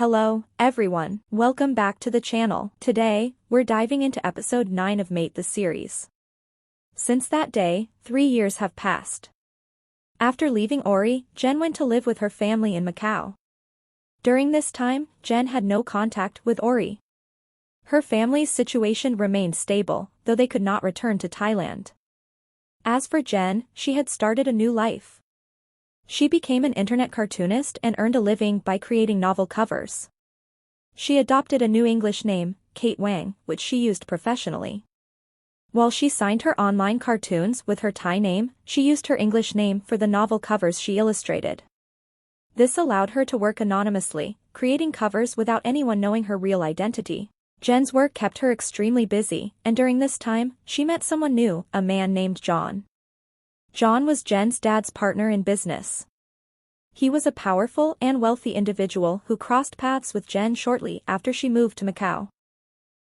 Hello, everyone. Welcome back to the channel. Today, we're diving into episode 9 of Matetheseries. Since that day, 3 years have passed. After leaving Ori, Jen went to live with her family in Macau. During this time, Jen had no contact with Ori. Her family's situation remained stable, though they could not return to Thailand. As for Jen, she had started a new life. She became an internet cartoonist and earned a living by creating novel covers. She adopted a new English name, Kate Wang, which she used professionally. While she signed her online cartoons with her Thai name, she used her English name for the novel covers she illustrated. This allowed her to work anonymously, creating covers without anyone knowing her real identity. Jen's work kept her extremely busy, and during this time, she met someone new, a man named John. John was Jen's dad's partner in business. He was a powerful and wealthy individual who crossed paths with Jen shortly after she moved to Macau.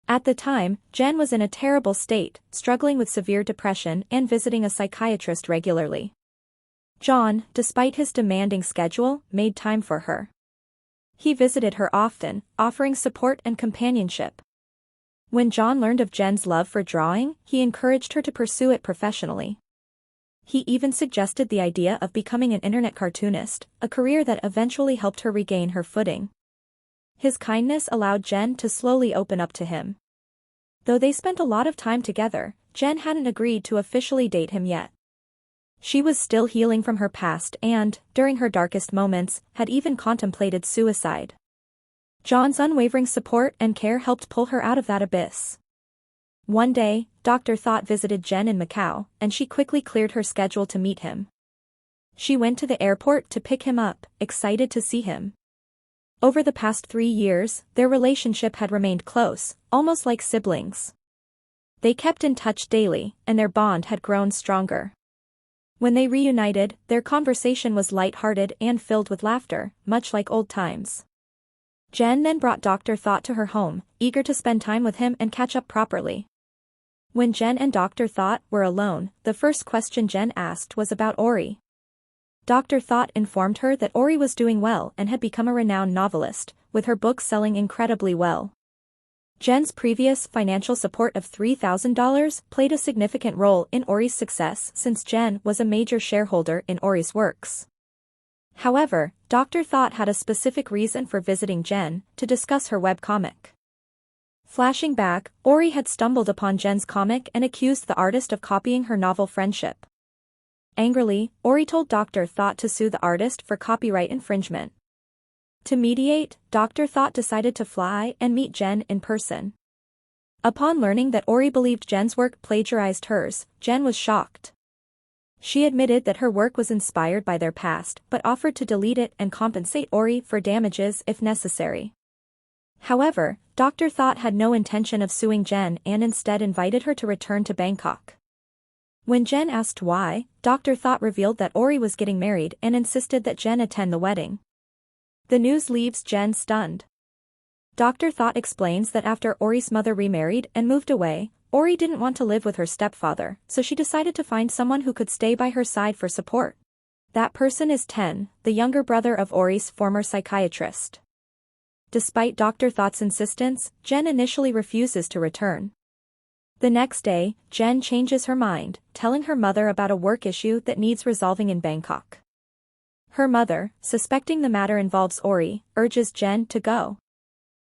At the time, Jen was in a terrible state, struggling with severe depression and visiting a psychiatrist regularly. John, despite his demanding schedule, made time for her. He visited her often, offering support and companionship. When John learned of Jen's love for drawing, he encouraged her to pursue it professionally. He even suggested the idea of becoming an internet cartoonist, a career that eventually helped her regain her footing. His kindness allowed Jen to slowly open up to him. Though they spent a lot of time together, Jen hadn't agreed to officially date him yet. She was still healing from her past and, during her darkest moments, had even contemplated suicide. John's unwavering support and care helped pull her out of that abyss. One day, Dr. Thought visited Jen in Macau, and she quickly cleared her schedule to meet him. She went to the airport to pick him up, excited to see him. Over the past 3 years, their relationship had remained close, almost like siblings. They kept in touch daily, and their bond had grown stronger. When they reunited, their conversation was light-hearted and filled with laughter, much like old times. Jen then brought Dr. Thought to her home, eager to spend time with him and catch up properly. When Jen and Dr. Thought were alone, the first question Jen asked was about Ori. Dr. Thought informed her that Ori was doing well and had become a renowned novelist, with her books selling incredibly well. Jen's previous financial support of $3,000 played a significant role in Ori's success since Jen was a major shareholder in Ori's works. However, Dr. Thought had a specific reason for visiting Jen, to discuss her webcomic. Flashing back, Ori had stumbled upon Jen's comic and accused the artist of copying her novel Friendship. Angrily, Ori told Dr. Thought to sue the artist for copyright infringement. To mediate, Dr. Thought decided to fly and meet Jen in person. Upon learning that Ori believed Jen's work plagiarized hers, Jen was shocked. She admitted that her work was inspired by their past but offered to delete it and compensate Ori for damages if necessary. However, Dr. Thought had no intention of suing Jen and instead invited her to return to Bangkok. When Jen asked why, Dr. Thought revealed that Ori was getting married and insisted that Jen attend the wedding. The news leaves Jen stunned. Dr. Thought explains that after Ori's mother remarried and moved away, Ori didn't want to live with her stepfather, so she decided to find someone who could stay by her side for support. That person is Ten, the younger brother of Ori's former psychiatrist. Despite Dr. Thought's insistence, Jen initially refuses to return. The next day, Jen changes her mind, telling her mother about a work issue that needs resolving in Bangkok. Her mother, suspecting the matter involves Ori, urges Jen to go.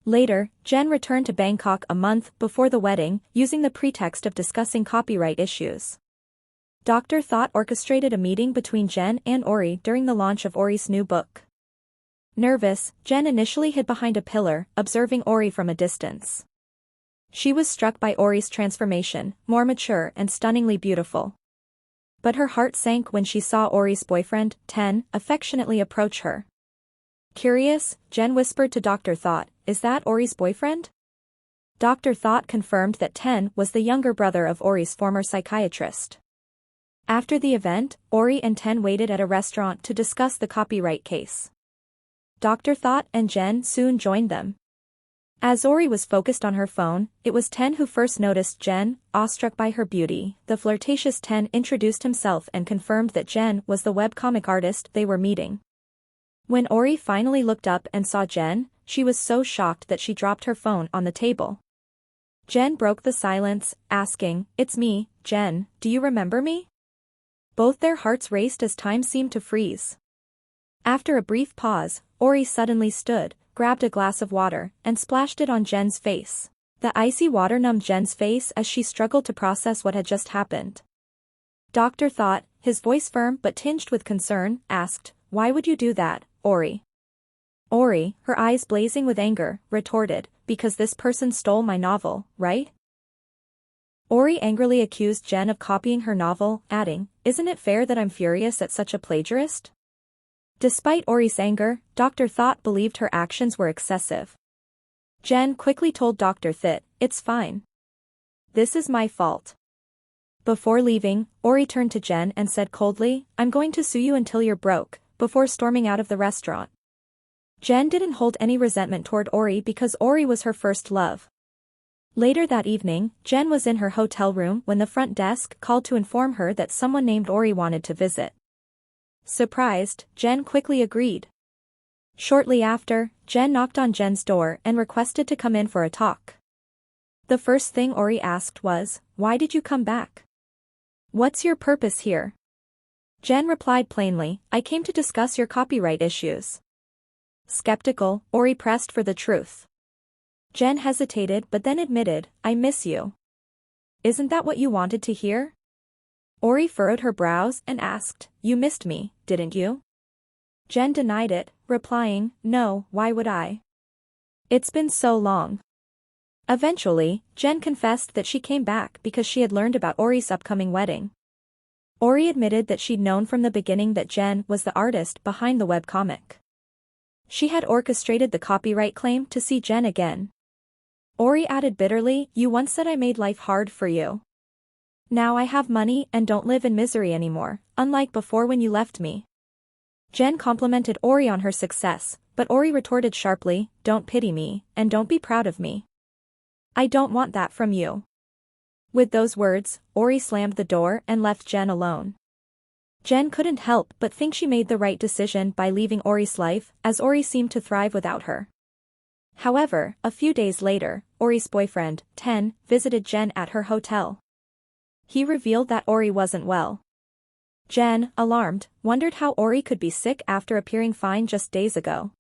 Later, Jen returned to Bangkok a month before the wedding, using the pretext of discussing copyright issues. Dr. Thought orchestrated a meeting between Jen and Ori during the launch of Ori's new book. Nervous, Jen initially hid behind a pillar, observing Ori from a distance. She was struck by Ori's transformation, more mature and stunningly beautiful. But her heart sank when she saw Ori's boyfriend, Ten, affectionately approach her. Curious, Jen whispered to Dr. Thought, "Is that Ori's boyfriend?" Dr. Thought confirmed that Ten was the younger brother of Ori's former psychiatrist. After the event, Ori and Ten waited at a restaurant to discuss the copyright case. Dr. Thought and Jen soon joined them. As Ori was focused on her phone, it was Ten who first noticed Jen, awestruck by her beauty. The flirtatious Ten introduced himself and confirmed that Jen was the webcomic artist they were meeting. When Ori finally looked up and saw Jen, she was so shocked that she dropped her phone on the table. Jen broke the silence, asking, "It's me, Jen, do you remember me?" Both their hearts raced as time seemed to freeze. After a brief pause, Ori suddenly stood, grabbed a glass of water, and splashed it on Jen's face. The icy water numbed Jen's face as she struggled to process what had just happened. Dr. Thought, his voice firm but tinged with concern, asked, "Why would you do that, Ori?" Ori, her eyes blazing with anger, retorted, "Because this person stole my novel, right?" Ori angrily accused Jen of copying her novel, adding, "Isn't it fair that I'm furious at such a plagiarist?" Despite Ori's anger, Dr. Thought believed her actions were excessive. Jen quickly told Dr. Thit, "It's fine. This is my fault." Before leaving, Ori turned to Jen and said coldly, "I'm going to sue you until you're broke," before storming out of the restaurant. Jen didn't hold any resentment toward Ori because Ori was her first love. Later that evening, Jen was in her hotel room when the front desk called to inform her that someone named Ori wanted to visit. Surprised, Jen quickly agreed. Shortly after, Jen knocked on Jen's door and requested to come in for a talk. The first thing Ori asked was, "Why did you come back? What's your purpose here?" Jen replied plainly, "I came to discuss your copyright issues." Skeptical, Ori pressed for the truth. Jen hesitated but then admitted, "I miss you." "Isn't that what you wanted to hear?" Ori furrowed her brows and asked, "You missed me, didn't you?" Jen denied it, replying, "No, why would I? It's been so long." Eventually, Jen confessed that she came back because she had learned about Ori's upcoming wedding. Ori admitted that she'd known from the beginning that Jen was the artist behind the webcomic. She had orchestrated the copyright claim to see Jen again. Ori added bitterly, "You once said I made life hard for you. Now I have money and don't live in misery anymore, unlike before when you left me." Jen complimented Ori on her success, but Ori retorted sharply, "Don't pity me, and don't be proud of me. I don't want that from you." With those words, Ori slammed the door and left Jen alone. Jen couldn't help but think she made the right decision by leaving Ori's life, as Ori seemed to thrive without her. However, a few days later, Ori's boyfriend, Ten, visited Jen at her hotel. He revealed that Ori wasn't well. Jen, alarmed, wondered how Ori could be sick after appearing fine just days ago.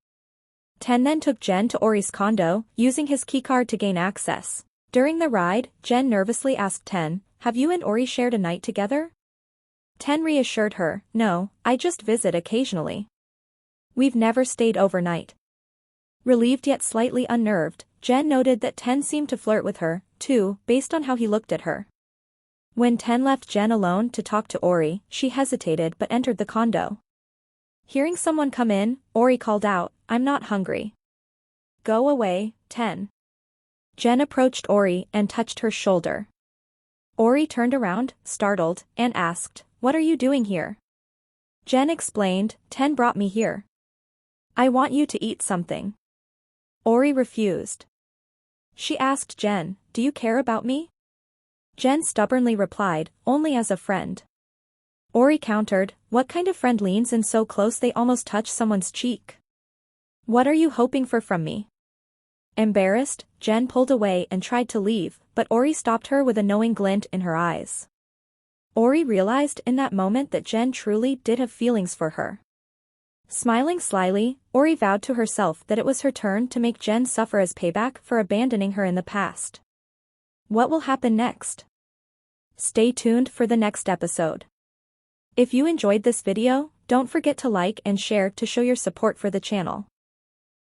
Ten then took Jen to Ori's condo, using his keycard to gain access. During the ride, Jen nervously asked Ten, "Have you and Ori shared a night together?" Ten reassured her, "No, I just visit occasionally. We've never stayed overnight." Relieved yet slightly unnerved, Jen noted that Ten seemed to flirt with her, too, based on how he looked at her. When Ten left Jen alone to talk to Ori, she hesitated but entered the condo. Hearing someone come in, Ori called out, "I'm not hungry." "Go away, Ten." Jen approached Ori and touched her shoulder. Ori turned around, startled, and asked, "What are you doing here?" Jen explained, "Ten brought me here. I want you to eat something." Ori refused. She asked Jen, "Do you care about me?" Jen stubbornly replied, "Only as a friend." Ori countered, "What kind of friend leans in so close they almost touch someone's cheek? What are you hoping for from me?" Embarrassed, Jen pulled away and tried to leave, but Ori stopped her with a knowing glint in her eyes. Ori realized in that moment that Jen truly did have feelings for her. Smiling slyly, Ori vowed to herself that it was her turn to make Jen suffer as payback for abandoning her in the past. What will happen next? Stay tuned for the next episode. If you enjoyed this video, don't forget to like and share to show your support for the channel.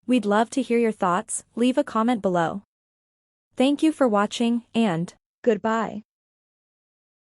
We'd love to hear your thoughts, leave a comment below. Thank you for watching, and goodbye.